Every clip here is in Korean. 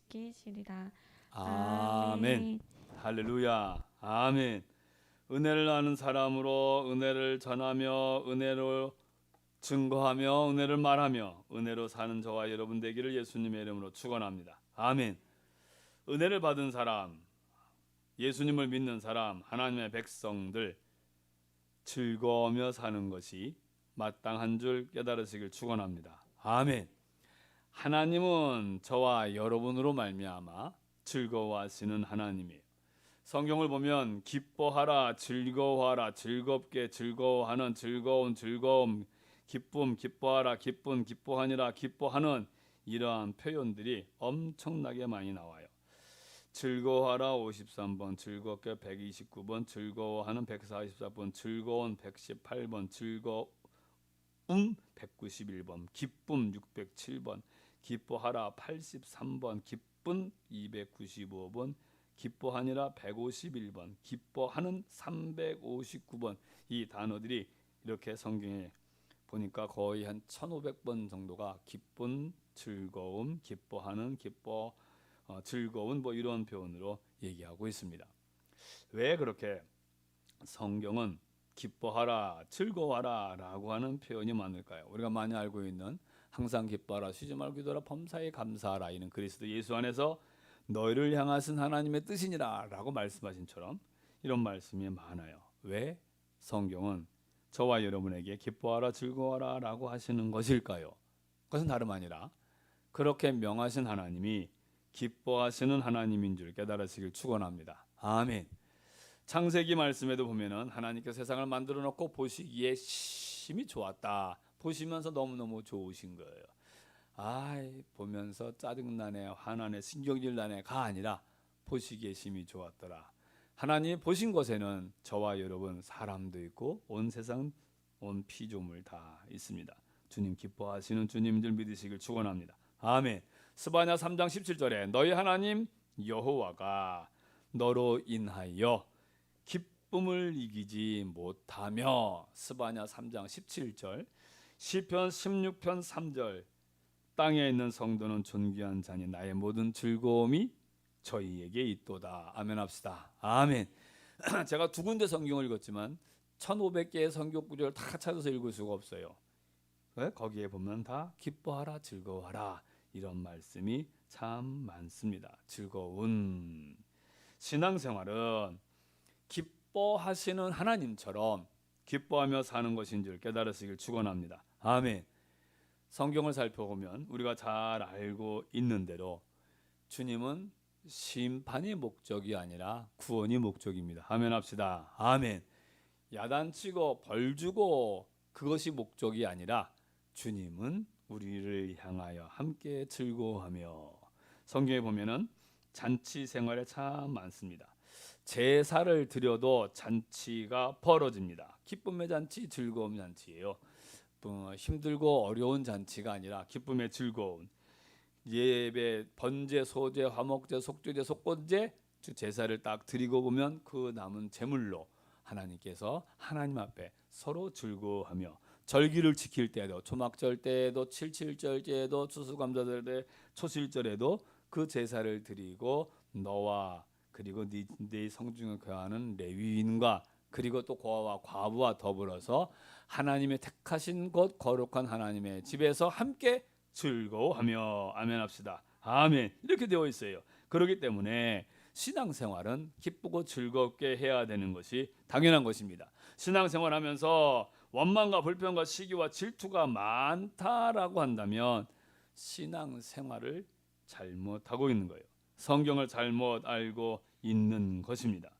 계시리라. 아멘. 할렐루야. 아멘. 은혜를 아는 사람으로 은혜를 전하며 은혜로 증거하며 은혜를 말하며 은혜로 사는 저와 여러분 되기를 예수님의 이름으로 축원합니다. 아멘. 은혜를 받은 사람, 예수님을 믿는 사람, 하나님의 백성들 즐거우며 사는 것이 마땅한 줄 깨달으시길 축원합니다. 아멘. 하나님은 저와 여러분으로 말미암아 즐거워하시는 하나님이에요. 성경을 보면 기뻐하라, 즐거워하라, 즐겁게 즐거워하는 즐거움, 기쁨, 기뻐하라, 기쁨, 기뻐하니라, 기뻐하는 이러한 표현들이 엄청나게 많이 나와요. 즐거워하라 53번, 즐겁게 129번, 즐거워하는 144번, 즐거운 118번, 즐거움 191번, 기쁨 607번, 기뻐하라 83번, 기쁨 295번, 기뻐하니라 151번, 기뻐하는 359번. 이 단어들이 이렇게 성경에 보니까 거의 한 1500번 정도가 기쁨, 즐거움, 기뻐하는, 즐거운 뭐 이런 표현으로 얘기하고 있습니다. 왜 그렇게 성경은 기뻐하라, 즐거워하라 라고 하는 표현이 많을까요? 우리가 많이 알고 있는 항상 기뻐하라, 쉬지 말고 기도하라, 범사에 감사하라, 이는 그리스도 예수 안에서 너희를 향하신 하나님의 뜻이니라 라고 말씀하신처럼 이런 말씀이 많아요. 왜 성경은 저와 여러분에게 기뻐하라, 즐거워하라 라고 하시는 것일까요? 그것은 다름 아니라 그렇게 명하신 하나님이 기뻐하시는 하나님인 줄 깨달으시길 축원합니다. 아멘. 창세기 말씀에도 보면은 하나님께서 세상을 만들어 놓고 보시기에 심히 좋았다. 보시면서 너무너무 좋으신 거예요. 보면서 짜증나네, 화나네, 신경질 나네가 아니라 보시기에 심히 좋았더라. 하나님이 보신 곳에는 저와 여러분 사람도 있고 온 세상 온 피조물 다 있습니다. 주님 기뻐하시는 주님인 줄 믿으시길 축원합니다. 아멘. 스바냐 3장 17절에 너희 하나님 여호와가 너로 인하여 기쁨을 이기지 못하며, 스바냐 3장 17절, 시편 16편 3절, 땅에 있는 성도는 존귀한 자니 나의 모든 즐거움이 저희에게 있도다. 아멘 합시다. 아멘. 제가 두 군데 성경을 읽었지만 1500개의 성경 구절을 다 찾아서 읽을 수가 없어요. 거기에 보면 다 기뻐하라, 즐거워하라 이런 말씀이 참 많습니다. 즐거운 신앙생활은 기뻐하시는 하나님처럼 기뻐하며 사는 것인 줄 깨달으시길 축원합니다. 아멘. 성경을 살펴보면 우리가 잘 알고 있는 대로 주님은 심판이 목적이 아니라 구원이 목적입니다. 아멘 합시다. 아멘. 야단치고 벌주고 그것이 목적이 아니라 주님은 우리를 향하여 함께 즐거워하며, 성경에 보면은 잔치 생활에 참 많습니다. 제사를 드려도 잔치가 벌어집니다. 기쁨의 잔치, 즐거움 잔치예요. 힘들고 어려운 잔치가 아니라 기쁨의 즐거운, 예배, 번제, 소제, 화목제, 속죄제, 속건제 제사를 딱 드리고 보면 그 남은 제물로 하나님께서 하나님 앞에 서로 즐거워하며, 절기를 지킬 때에도, 초막절 때에도, 칠칠절 때에도, 추수감사절 때, 초실절에도 그 제사를 드리고 너와 그리고 네 성중에 거하는 레위인과 그리고 또 고아와 과부와 더불어서 하나님의 택하신 곳 거룩한 하나님의 집에서 함께 즐거워하며, 아멘 합시다. 아멘. 이렇게 되어 있어요. 그렇기 때문에 신앙생활은 기쁘고 즐겁게 해야 되는 것이 당연한 것입니다. 신앙생활하면서 원망과 불평과 시기와 질투가 많다라고 한다면 신앙생활을 잘못하고 있는 거예요. 성경을 잘못 알고 있는 것입니다.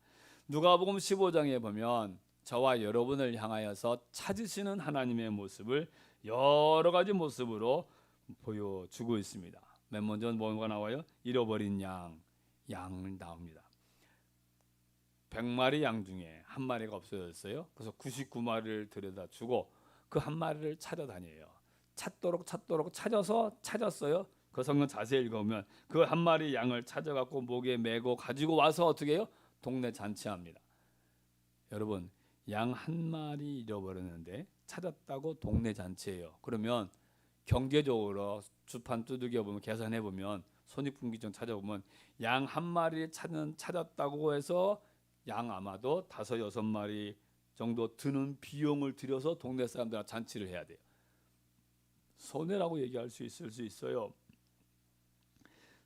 누가복음 15장에 보면 저와 여러분을 향하여서 찾으시는 하나님의 모습을 여러 가지 모습으로 보여주고 있습니다. 맨 먼저 뭐가 나와요? 잃어버린 양 나옵니다. 100마리 양 중에 한 마리가 없어졌어요. 그래서 99마리를 들여다 주고 그 한 마리를 찾아다녀요. 찾도록 찾아서 찾았어요. 그 성경 자세히 읽으면 그 한 마리 양을 찾아갖고 목에 메고 가지고 와서 어떻게 해요? 동네 잔치합니다. 여러분, 양 한 마리 잃어버렸는데 찾았다고 동네 잔치예요. 그러면 경제적으로 주판 두들겨 보면, 계산해 보면 손익분기점 찾아보면 양 한 마리 찾았다고 해서 양 아마도 5, 6마리 정도 드는 비용을 들여서 동네 사람들한테 잔치를 해야 돼요. 손해라고 얘기할 수 있을 수 있어요.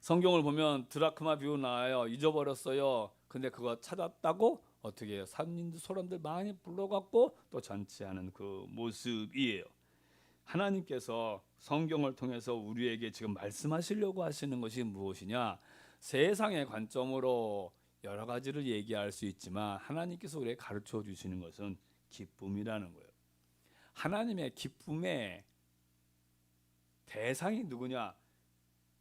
성경을 보면 드라크마 비유 나와요. 잊어버렸어요. 근데 그거 찾았다고 어떻게 해요? 산인들 소람들 많이 불러갖고 또 잔치하는 그 모습이에요. 하나님께서 성경을 통해서 우리에게 지금 말씀하시려고 하시는 것이 무엇이냐? 세상의 관점으로 여러 가지를 얘기할 수 있지만 하나님께서 우리에게 가르쳐 주시는 것은 기쁨이라는 거예요. 하나님의 기쁨의 대상이 누구냐?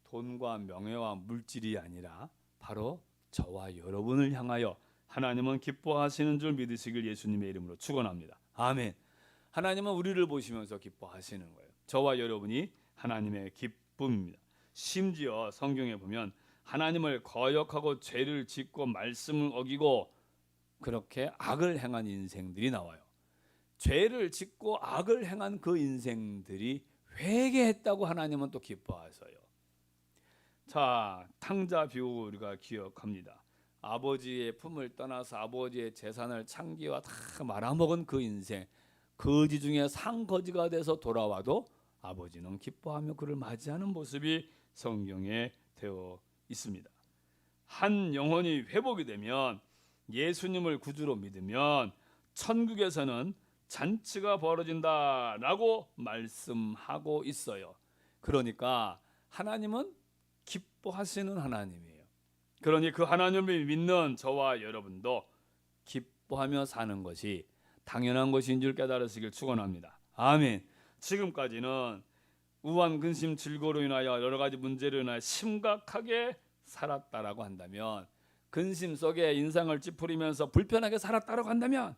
돈과 명예와 물질이 아니라 바로 저와 여러분을 향하여 하나님은 기뻐하시는 줄 믿으시길 예수님의 이름으로 축원합니다. 아멘. 하나님은 우리를 보시면서 기뻐하시는 거예요. 저와 여러분이 하나님의 기쁨입니다. 심지어 성경에 보면 하나님을 거역하고 죄를 짓고 말씀을 어기고 그렇게 악을 행한 인생들이 나와요. 죄를 짓고 악을 행한 그 인생들이 회개했다고 하나님은 또 기뻐하셔요. 자, 탕자 비유 우리가 기억합니다. 아버지의 품을 떠나서 아버지의 재산을 창기와 다 말아먹은 그 인생, 거지 중에 상거지가 돼서 돌아와도 아버지는 기뻐하며 그를 맞이하는 모습이 성경에 되어 있습니다. 한 영혼이 회복이 되면 예수님을 구주로 믿으면 천국에서는 잔치가 벌어진다라고 말씀하고 있어요. 그러니까 하나님은 기뻐하시는 하나님이에요. 그러니 그 하나님을 믿는 저와 여러분도 기뻐하며 사는 것이 당연한 것인 줄 깨달으시길 축원합니다. 아멘. 지금까지는 우한, 근심, 질고로 인하여 여러 가지 문제로 인하여 심각하게 살았다라고 한다면, 근심 속에 인상을 찌푸리면서 불편하게 살았다라고 한다면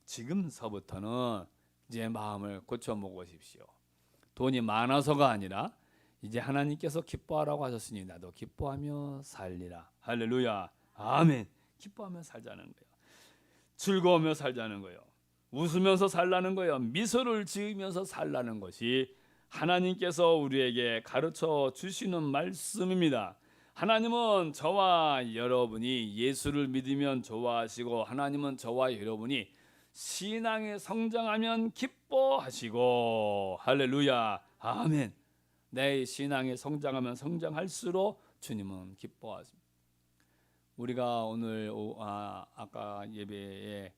지금서부터는 이제 마음을 고쳐 먹으십시오. 돈이 많아서가 아니라 이제 하나님께서 기뻐하라고 하셨으니 나도 기뻐하며 살리라. 할렐루야. 아멘. 기뻐하며 살자는 거예요. 즐거우며 살자는 거예요. 웃으면서 살라는 거예요. 미소를 지으면서 살라는 것이 하나님께서 우리에게 가르쳐 주시는 말씀입니다. 하나님은 저와 여러분이 예수를 믿으면 좋아하시고, 하나님은 저와 여러분이 신앙에 성장하면 기뻐하시고, 할렐루야. 아멘. 내 신앙에 성장하면 성장할수록 주님은 기뻐하십니다. 우리가 오늘 아까 예배에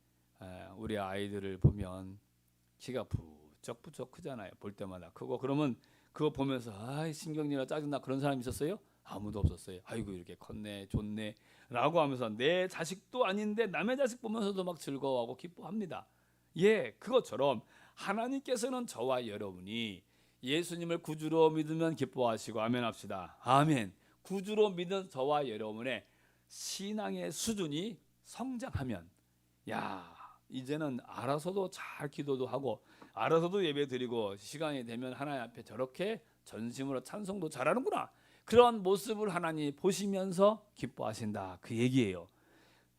우리 아이들을 보면 키가 부쩍부쩍 크잖아요. 볼 때마다 크고, 그러면 그거 보면서 신경질나 짜증나 그런 사람 있었어요? 아무도 없었어요. 아이고 이렇게 컸네 좋네 라고 하면서 내 자식도 아닌데 남의 자식 보면서도 막 즐거워하고 기뻐합니다. 예, 그것처럼 하나님께서는 저와 여러분이 예수님을 구주로 믿으면 기뻐하시고, 아멘 합시다. 아멘. 구주로 믿은 저와 여러분의 신앙의 수준이 성장하면, 야, 이제는 알아서도 잘 기도도 하고 알아서도 예배 드리고 시간이 되면 하나님 앞에 저렇게 전심으로 찬송도 잘하는구나, 그런 모습을 하나님 보시면서 기뻐하신다, 그 얘기예요.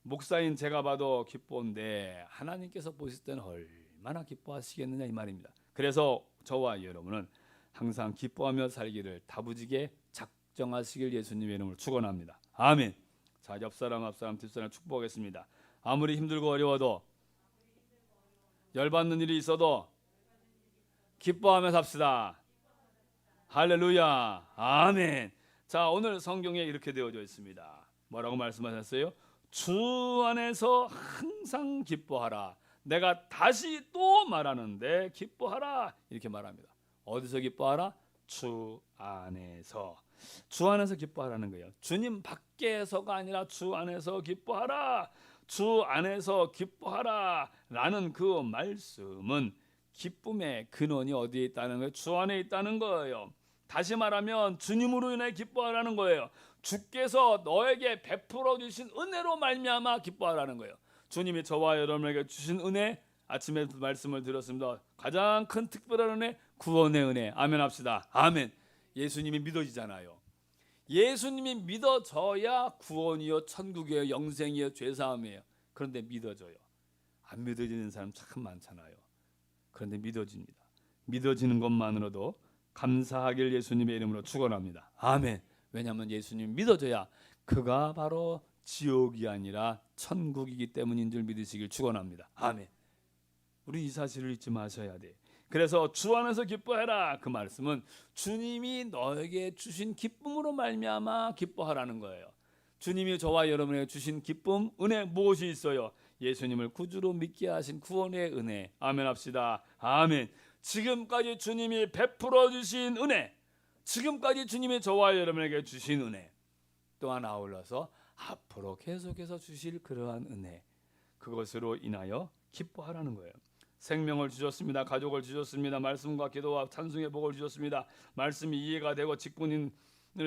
목사인 제가 봐도 기뻐한데 하나님께서 보실 때는 얼마나 기뻐하시겠느냐 이 말입니다. 그래서 저와 여러분은 항상 기뻐하며 살기를 다부지게 작정하시길 예수님의 이름으로 축원합니다. 아멘. 자, 옆사람 앞사람 뒷사람 축복하겠습니다. 아무리 힘들고 어려워도, 열받는 일이 있어도 기뻐하며 삽시다. 할렐루야. 아멘. 자, 오늘 성경에 이렇게 되어져 있습니다. 뭐라고 말씀하셨어요? 주 안에서 항상 기뻐하라. 내가 다시 또 말하는데 기뻐하라, 이렇게 말합니다. 어디서 기뻐하라? 주 안에서. 주 안에서 기뻐하라는 거예요. 주님 밖에서가 아니라 주 안에서 기뻐하라. 주 안에서 기뻐하라 라는 그 말씀은 기쁨의 근원이 어디에 있다는 거예요? 주 안에 있다는 거예요. 다시 말하면 주님으로 인해 기뻐하라는 거예요. 주께서 너에게 베풀어 주신 은혜로 말미암아 기뻐하라는 거예요. 주님이 저와 여러분에게 주신 은혜, 아침에 말씀을 드렸습니다. 가장 큰 특별한 은혜, 구원의 은혜. 아멘 합시다. 아멘. 예수님이 믿어지잖아요. 예수님이 믿어져야 구원이요, 천국이요, 영생이요, 죄사함이에요. 그런데 믿어져요. 안 믿어지는 사람 참 많잖아요. 그런데 믿어집니다. 믿어지는 것만으로도 감사하길 예수님의 이름으로 축원합니다. 아멘. 왜냐하면 예수님 믿어줘야 그가 바로 지옥이 아니라 천국이기 때문인 줄 믿으시길 축원합니다. 아멘. 우리 이 사실을 잊지 마셔야 돼. 그래서 주 안에서 기뻐해라. 그 말씀은 주님이 너에게 주신 기쁨으로 말미암아 기뻐하라는 거예요. 주님이 저와 여러분에게 주신 기쁨, 은혜 무엇이 있어요? 예수님을 구주로 믿게 하신 구원의 은혜. 아멘 합시다. 아멘. 지금까지 주님이 베풀어 주신 은혜, 지금까지 주님이 저와 여러분에게 주신 은혜, 또한 아울러서 앞으로 계속해서 주실 그러한 은혜, 그것으로 인하여 기뻐하라는 거예요. 생명을 주셨습니다. 가족을 주셨습니다. 말씀과 기도와 찬송의 복을 주셨습니다. 말씀이 이해가 되고 직분을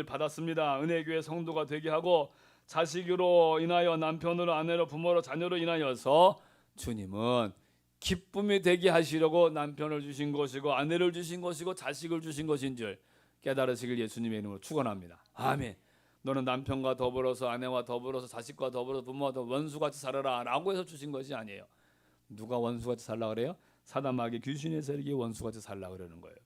받았습니다. 은혜교회 성도가 되게 하고 자식으로 인하여 남편으로 아내로 부모로 자녀로 인하여서 주님은 기쁨이 되게 하시려고 남편을 주신 것이고 아내를 주신 것이고 자식을 주신 것인 줄 깨달으시길 예수님의 이름으로 축원합니다. 아멘. 너는 남편과 더불어서 아내와 더불어서 자식과 더불어서 부모와 더불어서 원수같이 살아라 라고 해서 주신 것이 아니에요. 누가 원수같이 살라 그래요? 사단 마귀 귀신의 세력이 원수같이 살라 그러는 거예요.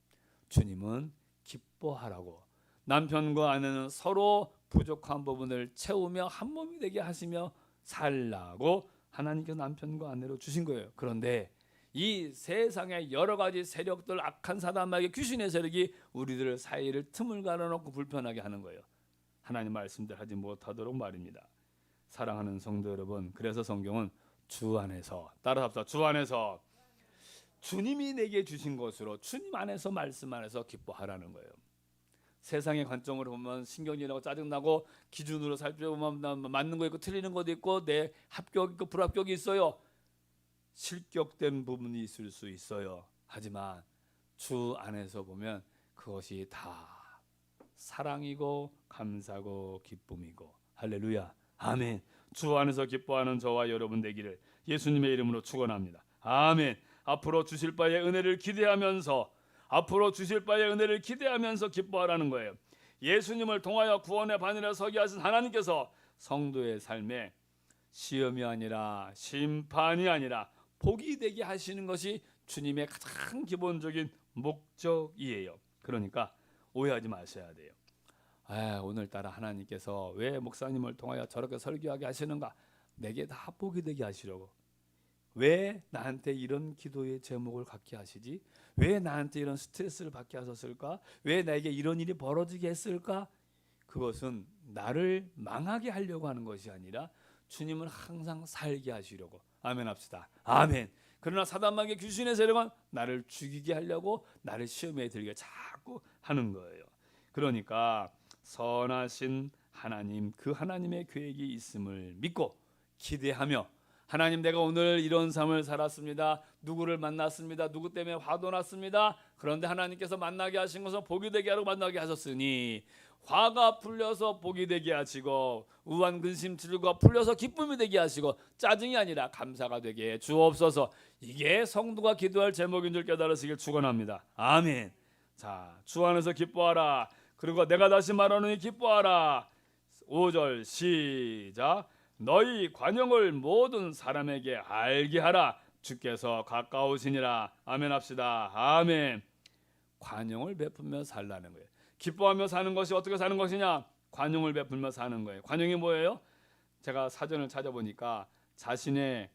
주님은 기뻐하라고, 남편과 아내는 서로 부족한 부분을 채우며 한 몸이 되게 하시며 살라고 하나님께서 남편과 아내로 주신 거예요. 그런데 이 세상의 여러 가지 세력들, 악한 사단 마귀 귀신의 세력이 우리들 사이를 틈을 가려놓고 불편하게 하는 거예요. 하나님 말씀대로 하지 못하도록 말입니다. 사랑하는 성도 여러분, 그래서 성경은 주 안에서, 따라합시다. 주 안에서 주님이 내게 주신 것으로 주님 안에서 말씀 안에서 기뻐하라는 거예요. 세상의 관점으로 보면 신경질나고 짜증나고 기준으로 살펴보면 맞는 거 있고 틀리는 것도 있고 내 합격 있고 불합격이 있어요. 실격된 부분이 있을 수 있어요. 하지만 주 안에서 보면 그것이 다 사랑이고 감사고 기쁨이고 할렐루야 아멘. 주 안에서 기뻐하는 저와 여러분 되기를 예수님의 이름으로 축원합니다. 아멘. 앞으로 주실 바의 은혜를 기대하면서 기뻐하라는 거예요. 예수님을 통하여 구원의 바늘에 서게 하신 하나님께서 성도의 삶에 시험이 아니라 심판이 아니라 복이 되게 하시는 것이 주님의 가장 기본적인 목적이에요. 그러니까 오해하지 마셔야 돼요. 오늘따라 하나님께서 왜 목사님을 통하여 저렇게 설교하게 하시는가? 내게 다 복이 되게 하시려고. 왜 나한테 이런 기도의 제목을 갖게 하시지? 왜 나한테 이런 스트레스를 받게 하셨을까? 왜 나에게 이런 일이 벌어지게 했을까? 그것은 나를 망하게 하려고 하는 것이 아니라 주님을 항상 살게 하시려고. 아멘 합시다. 아멘. 그러나 사단마귀 귀신의 세력은 나를 죽이게 하려고, 나를 시험에 들게 자꾸 하는 거예요. 그러니까 선하신 하나님, 그 하나님의 계획이 있음을 믿고 기대하며, 하나님 내가 오늘 이런 삶을 살았습니다. 누구를 만났습니다. 누구 때문에 화도 났습니다. 그런데 하나님께서 만나게 하신 것은 복이 되게 하라고 만나게 하셨으니 화가 풀려서 복이 되게 하시고 우한 근심 질과 풀려서 기쁨이 되게 하시고 짜증이 아니라 감사가 되게 해 주옵소서. 이게 성도가 기도할 제목인 줄 깨달으시길 축원합니다. 아멘. 자, 주 안에서 기뻐하라. 그리고 내가 다시 말하노니 기뻐하라. 5절 시작. 너희 관용을 모든 사람에게 알게 하라. 주께서 가까우시니라. 아멘 합시다. 아멘. 관용을 베풀며 살라는 거예요. 기뻐하며 사는 것이 어떻게 사는 것이냐? 관용을 베풀며 사는 거예요. 관용이 뭐예요? 제가 사전을 찾아보니까 자신의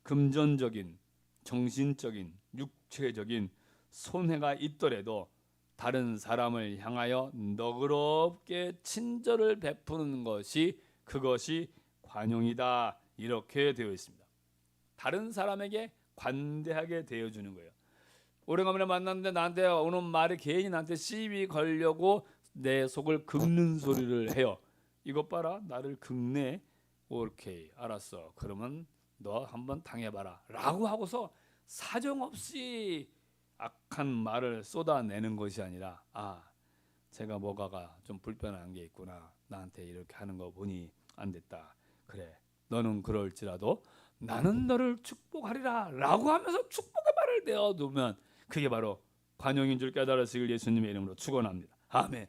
금전적인, 정신적인, 육체적인 손해가 있더라도 다른 사람을 향하여 너그럽게 친절을 베푸는 것이, 그것이 관용이다. 이렇게 되어 있습니다. 다른 사람에게 관대하게 대해주는 거예요. 오래간만에 만났는데 나한테 오는 말이 괜히 나한테 시비 걸려고 내 속을 긁는 소리를 해요. 이것 봐라, 나를 긁네. 오케이, 알았어. 그러면 너 한번 당해봐라 라고 하고서 사정없이 악한 말을 쏟아내는 것이 아니라, 제가 뭐가가 좀 불편한 게 있구나, 나한테 이렇게 하는 거 보니 안 됐다. 그래, 너는 그럴지라도 나는 너를 축복하리라 라고 하면서 축복의 말을 내어두면 그게 바로 관용인 줄 깨달으시길 예수님의 이름으로 축원합니다. 아멘.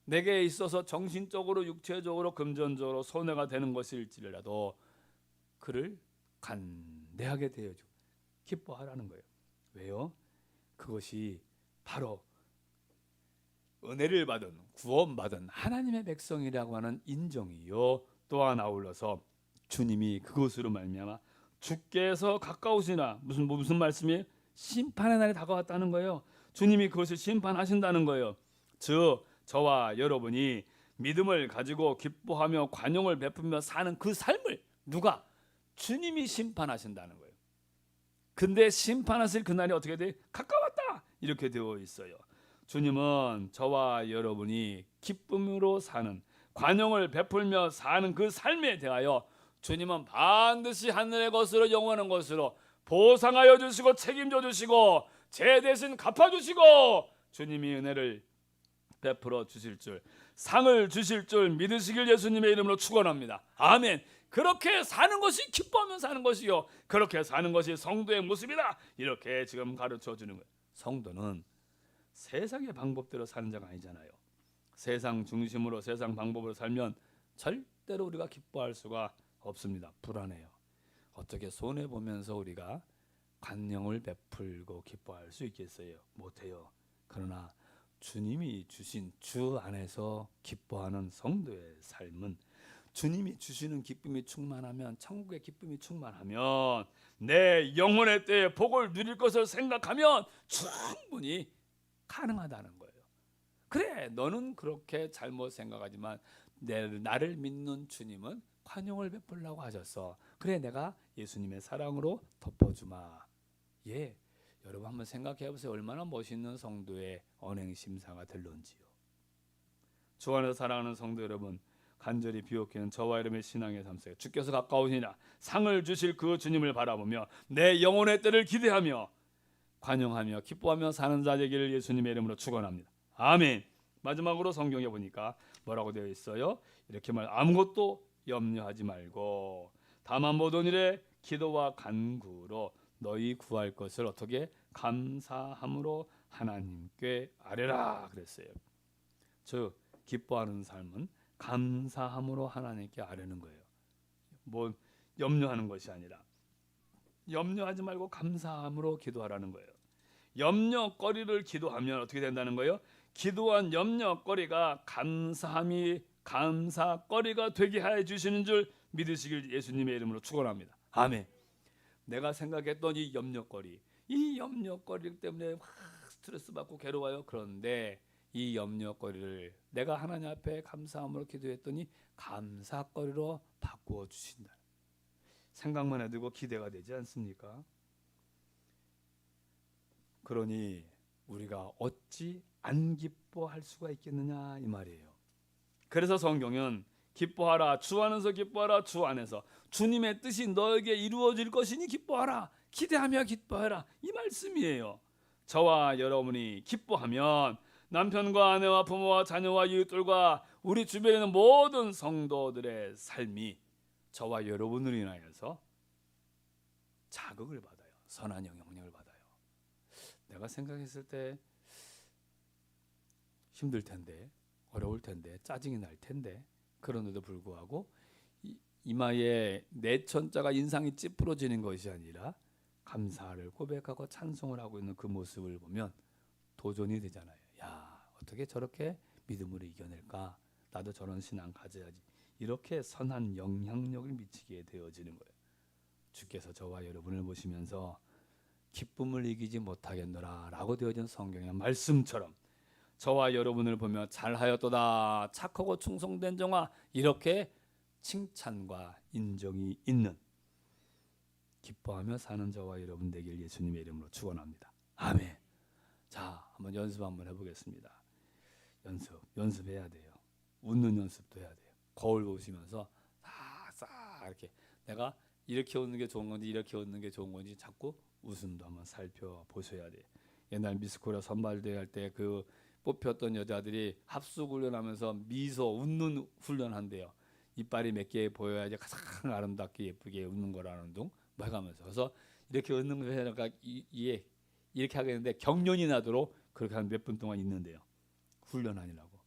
내게 있어서 정신적으로, 육체적으로, 금전적으로 손해가 되는 것일지라도 그를 관대하게 대해주고 기뻐하라는 거예요. 왜요? 그것이 바로 은혜를 받은 구원받은 하나님의 백성이라고 하는 인정이요. 또한 아울러서 주님이 그것으로 말미암아 주께서 가까우시나 무슨 말씀이에요? 심판의 날이 다가왔다는 거예요. 주님이 그것을 심판하신다는 거예요. 즉 저와 여러분이 믿음을 가지고 기뻐하며 관용을 베풀며 사는 그 삶을 누가? 주님이 심판하신다는 거예요. 근데 심판하실 그날이 어떻게 돼? 가까웠다 이렇게 되어 있어요. 주님은 저와 여러분이 기쁨으로 사는 관용을 베풀며 사는 그 삶에 대하여 주님은 반드시 하늘의 것으로 영원한 것으로 보상하여 주시고 책임져 주시고 제 대신 갚아 주시고 주님이 은혜를 베풀어 주실 줄 상을 주실 줄 믿으시길 예수님의 이름으로 축원합니다. 아멘. 그렇게 사는 것이 기뻐하며 사는 것이요 그렇게 사는 것이 성도의 모습이다 이렇게 지금 가르쳐 주는 거예요. 성도는 세상의 방법대로 사는 자가 아니잖아요. 세상 중심으로 세상 방법으로 살면 절대로 우리가 기뻐할 수가 없습니다. 불안해요. 어떻게 손해보면서 우리가 관용을 베풀고 기뻐할 수 있겠어요? 못해요. 그러나 주님이 주신 주 안에서 기뻐하는 성도의 삶은 주님이 주시는 기쁨이 충만하면 천국의 기쁨이 충만하면 내 영혼의 때에 복을 누릴 것을 생각하면 충분히 가능하다는 거예요. 그래 너는 그렇게 잘못 생각하지만 나를 믿는 주님은 관용을 베풀라고 하셨어. 그래 내가 예수님의 사랑으로 덮어주마. 예, 여러분 한번 생각해 보세요. 얼마나 멋있는 성도의 언행 심사가 될런지요. 주 안에서 사랑하는 성도 여러분 간절히 비옥해는 저와 여러분의 신앙의 삶 속에 주께서 가까우시나 상을 주실 그 주님을 바라보며 내 영혼의 때를 기대하며 관용하며 기뻐하며 사는 자 되기를 예수님의 이름으로 축원합니다. 아멘. 마지막으로 성경에 보니까 뭐라고 되어 있어요? 이렇게 아무것도 염려하지 말고 다만 모든 일에 기도와 간구로 너희 구할 것을 어떻게 감사함으로 하나님께 아뢰라 그랬어요. 즉 기뻐하는 삶은 감사함으로 하나님께 아뢰는 거예요. 뭐 염려하는 것이 아니라 염려하지 말고 감사함으로 기도하라는 거예요. 염려거리를 기도하면 어떻게 된다는 거예요? 기도한 염려거리가 감사거리가 되게 하여 주시는 줄 믿으시길 예수님의 이름으로 축원합니다. 아멘. 내가 생각했던 이 염려거리 때문에 스트레스 받고 괴로워요. 그런데 이 염려거리를 내가 하나님 앞에 감사함으로 기도했더니 감사거리로 바꾸어 주신다. 생각만 해도 기대가 되지 않습니까? 그러니 우리가 어찌 안 기뻐할 수가 있겠느냐 이 말이에요. 그래서 성경은 기뻐하라 주 안에서 기뻐하라 주 안에서 주님의 뜻이 너에게 이루어질 것이니 기뻐하라 기대하며 기뻐하라 이 말씀이에요. 저와 여러분이 기뻐하면 남편과 아내와 부모와 자녀와 이웃들과 우리 주변에 있는 모든 성도들의 삶이 저와 여러분으로 인하여서 자극을 받아요. 선한 영향력을 받아요. 내가 생각했을 때 힘들 텐데 어려울 텐데 짜증이 날 텐데 그런데도 불구하고 이마에 내천자가 인상이 찌푸러지는 것이 아니라 감사를 고백하고 찬송을 하고 있는 그 모습을 보면 도전이 되잖아요. 야 어떻게 저렇게 믿음으로 이겨낼까? 나도 저런 신앙 가져야지. 이렇게 선한 영향력을 미치게 되어지는 거예요. 주께서 저와 여러분을 보시면서 기쁨을 이기지 못하겠노라 라고 되어진 성경의 말씀처럼 저와 여러분을 보며 잘하였도다 착하고 충성된 종아 이렇게 칭찬과 인정이 있는 기뻐하며 사는 저와 여러분 되길 예수님의 이름으로 축원합니다. 아멘. 자 한번 연습 한번 해보겠습니다. 연습해야 돼요. 웃는 연습도 해야 돼요. 거울 보시면서 싹 이렇게 내가 이렇게 웃는 게 좋은 건지 이렇게 웃는 게 좋은 건지 자꾸 웃음도 한번 살펴보셔야 돼요. 옛날 미스코리아 선발대회 할 때 그 뽑혔던 여자들이 합숙 훈련하면서 미소 웃는 훈련한대요. 이빨이 몇 개 보여야지 가장 아름답게 예쁘게 웃는 거라는 둥 뭐 해가면서 그래서 이렇게 웃는 거 해니까 이렇게 하겠는데 경련이 나도록 그렇게 한 몇 분 동안 있는데요. 훈련하느라고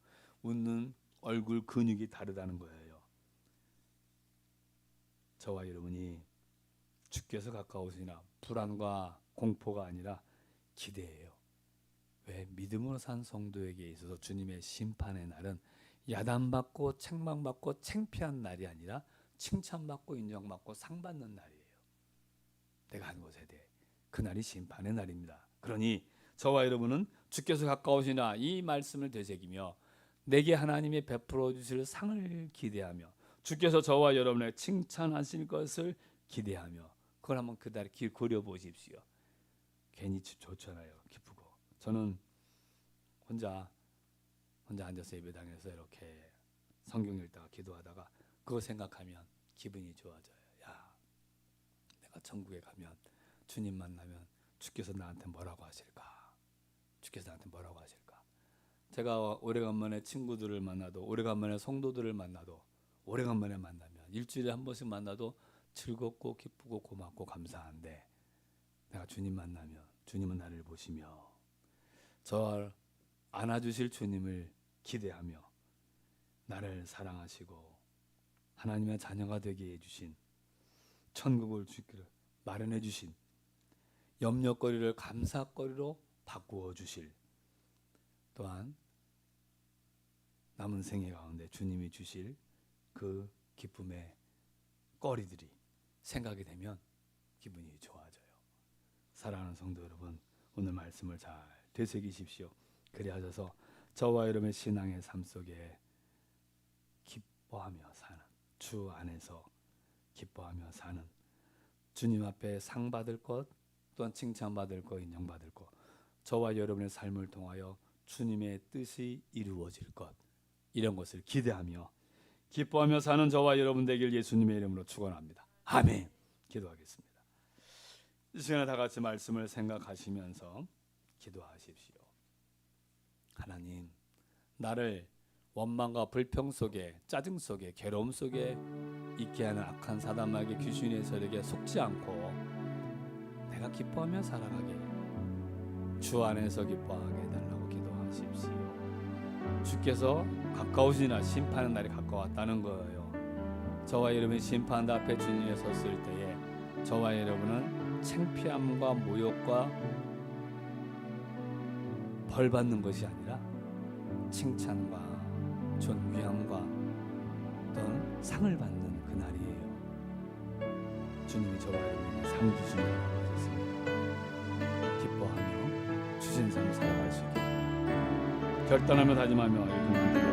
웃는 얼굴 근육이 다르다는 거예요. 저와 여러분이 주께서 가까우시나 불안과 공포가 아니라 기대예요. 왜 믿음으로 산 성도에게 있어서 주님의 심판의 날은 야단받고 책망받고 창피한 날이 아니라 칭찬받고 인정받고 상 받는 날이에요. 내가 한 것에 대해 그날이 심판의 날입니다. 그러니 저와 여러분은 주께서 가까우시나 이 말씀을 되새기며 내게 하나님이 베풀어 주실 상을 기대하며 주께서 저와 여러분의 칭찬하실 것을 기대하며 그걸 한번 그날 길 그려보십시오. 괜히 좋잖아요. 기쁘고. 저는 혼자 앉아서 예배당에서 이렇게 성경 읽다가 기도하다가 그거 생각하면 기분이 좋아져요. 야, 내가 천국에 가면 주님 만나면 주께서 나한테 뭐라고 하실까? 주께서 나한테 뭐라고 하실까? 제가 오래간만에 친구들을 만나도 오래간만에 성도들을 만나도 오래간만에 만나면 일주일에 한 번씩 만나도 즐겁고 기쁘고 고맙고 감사한데 내가 주님 만나면 주님은 나를 보시며 저를 안아주실 주님을 기대하며 나를 사랑하시고 하나님의 자녀가 되게 해주신 천국을 주기를 마련해 주신 염려거리를 감사거리로 바꾸어 주실 또한 남은 생애 가운데 주님이 주실 그 기쁨의 거리들이 생각이 되면 기분이 좋아져요. 사랑하는 성도 여러분, 오늘 말씀을 잘 되새기십시오. 그리하셔서 저와 여러분의 신앙의 삶 속에 기뻐하며 사는, 주 안에서 기뻐하며 사는, 주님 앞에 상 받을 것 또한 칭찬받을 것 인정받을 것, 저와 여러분의 삶을 통하여 주님의 뜻이 이루어질 것, 이런 것을 기대하며 기뻐하며 사는 저와 여러분 되길 예수님의 이름으로 축원합니다. 아멘. 기도하겠습니다. 이 시간에 다 같이 말씀을 생각하시면서 기도하십시오. 하나님, 나를 원망과 불평 속에, 짜증 속에, 괴로움 속에 있게 하는 악한 사단마귀 귀신의 세력에 속지 않고 내가 기뻐하며 살아가게, 주 안에서 기뻐하게 해달라고 기도하십시오. 주께서 가까우시나 심판의 날이 가까웠다는 거예요. 저와 여러분이 심판대 앞에 주님에 섰을 때에 저와 여러분은 창피함과 모욕과 벌 받는 것이 아니라 칭찬과 존귀함과 어떤 상을 받는 그날이에요. 주님이 저와 여러분에게 상 주신다고 하셨습니다. 기뻐하며 주신 삶을 살아갈 수 있게 결단하며 다짐하며